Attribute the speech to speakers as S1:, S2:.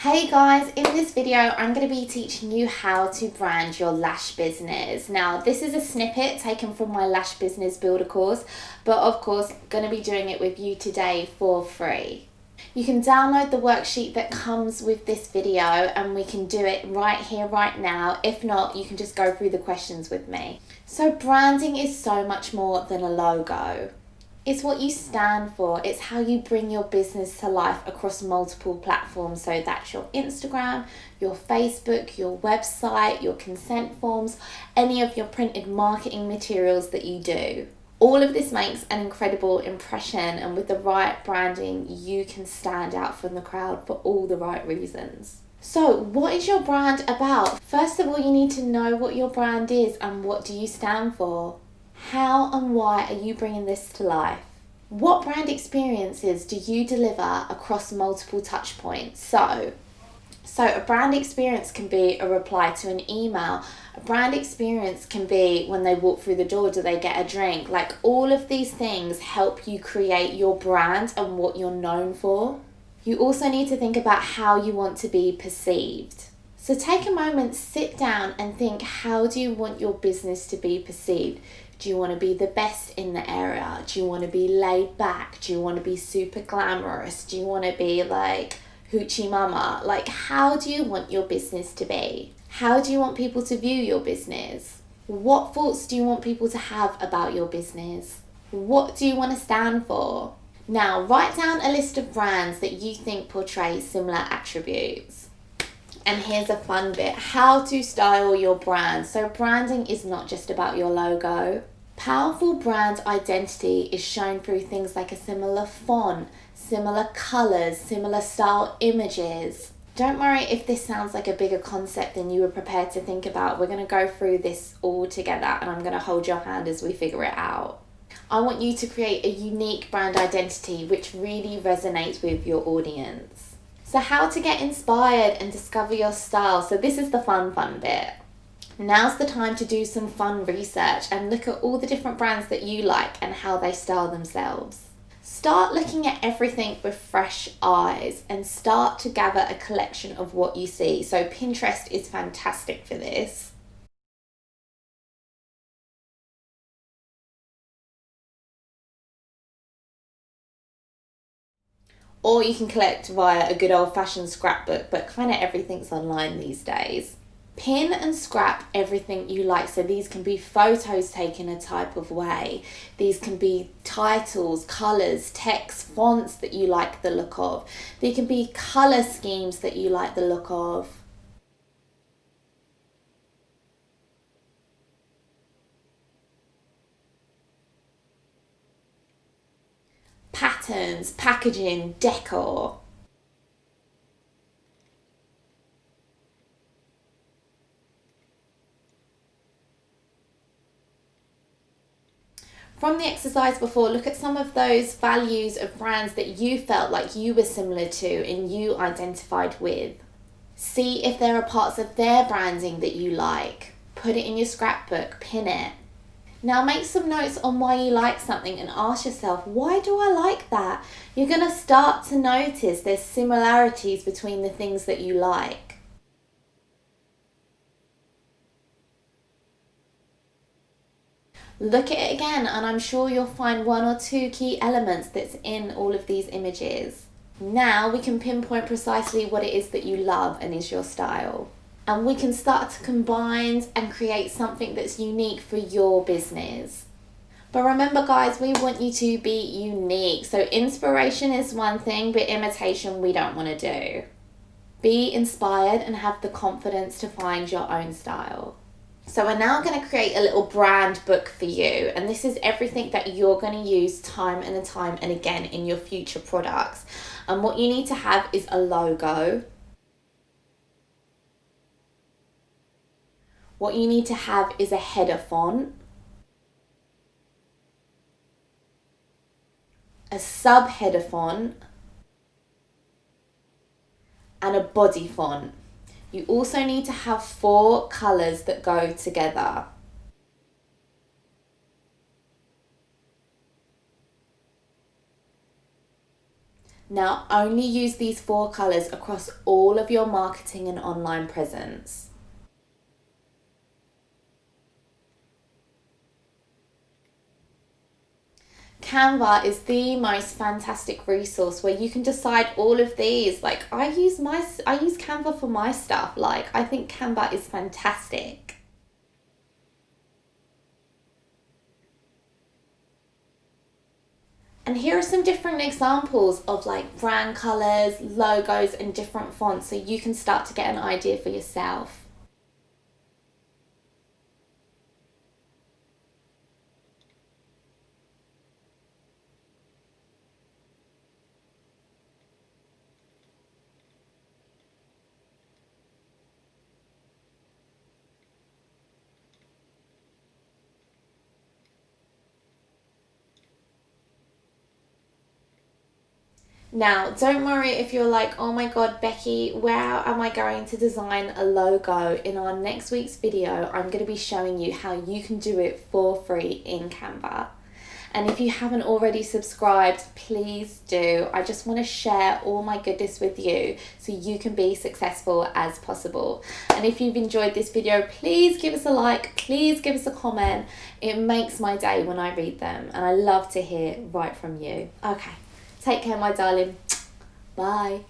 S1: Hey guys, in this video I'm going to be teaching you how to brand your lash business. Now this is a snippet taken from my Lash Business Builder course, but of course I'm going to be doing it with you today for free. You can download the worksheet that comes with this video and we can do it right here, right now. If not, you can just go through the questions with me. So branding is so much more than a logo. It's what you stand for. It's how you bring your business to life across multiple platforms. So that's your Instagram, your Facebook, your website, your consent forms, any of your printed marketing materials that you do. All of this makes an incredible impression, and with the right branding, you can stand out from the crowd for all the right reasons. So what is your brand about? First of all, you need to know what your brand is and what do you stand for. How and why are you bringing this to life? What brand experiences do you deliver across multiple touch points? So a brand experience can be a reply to an email. A brand experience can be when they walk through the door, do they get a drink? Like, all of these things help you create your brand and what you're known for. You also need to think about how you want to be perceived. So take a moment, sit down and think, how do you want your business to be perceived? Do you want to be the best in the area? Do you want to be laid back? Do you want to be super glamorous? Do you want to be like hoochie mama? Like, how do you want your business to be? How do you want people to view your business? What thoughts do you want people to have about your business? What do you want to stand for? Now, write down a list of brands that you think portray similar attributes. And here's a fun bit, how to style your brand. So branding is not just about your logo. Powerful brand identity is shown through things like a similar font, similar colours, similar style images. Don't worry if this sounds like a bigger concept than you were prepared to think about. We're going to go through this all together and I'm going to hold your hand as we figure it out. I want you to create a unique brand identity which really resonates with your audience. So how to get inspired and discover your style. So this is the fun bit. Now's the time to do some fun research and look at all the different brands that you like and how they style themselves. Start looking at everything with fresh eyes and start to gather a collection of what you see. So Pinterest is fantastic for this. Or you can collect via a good old-fashioned scrapbook, but kind of everything's online these days. Pin and scrap everything you like. So these can be photos taken a type of way. These can be titles, colours, text, fonts that you like the look of. They can be colour schemes that you like the look of. Patterns, packaging, decor. From the exercise before, look at some of those values of brands that you felt like you were similar to and you identified with. See if there are parts of their branding that you like. Put it in your scrapbook, pin it. Now make some notes on why you like something and ask yourself, why do I like that? You're going to start to notice there's similarities between the things that you like. Look at it again and I'm sure you'll find one or two key elements that's in all of these images. Now we can pinpoint precisely what it is that you love and is your style. And we can start to combine and create something that's unique for your business. But remember guys, we want you to be unique. So inspiration is one thing, but imitation we don't want to do. Be inspired and have the confidence to find your own style. So we're now going to create a little brand book for you. And this is everything that you're going to use time and again in your future products. And what you need to have is a logo. What you need to have is a header font, a sub-header font, and a body font. You also need to have 4 colours that go together. Now, only use these 4 colours across all of your marketing and online presence. Canva is the most fantastic resource where you can decide all of these. Like, I use Canva for my stuff. Like, I think Canva is fantastic. And here are some different examples of like brand colors, logos, and different fonts so you can start to get an idea for yourself. Now, don't worry if you're like, oh my god, Becky, where am I going to design a logo? In our next week's video, I'm going to be showing you how you can do it for free in Canva. And if you haven't already subscribed, please do. I just want to share all my goodness with you so you can be successful as possible. And if you've enjoyed this video, please give us a like, please give us a comment. It makes my day when I read them, and I love to hear right from you. Okay. Take care, my darling. Bye.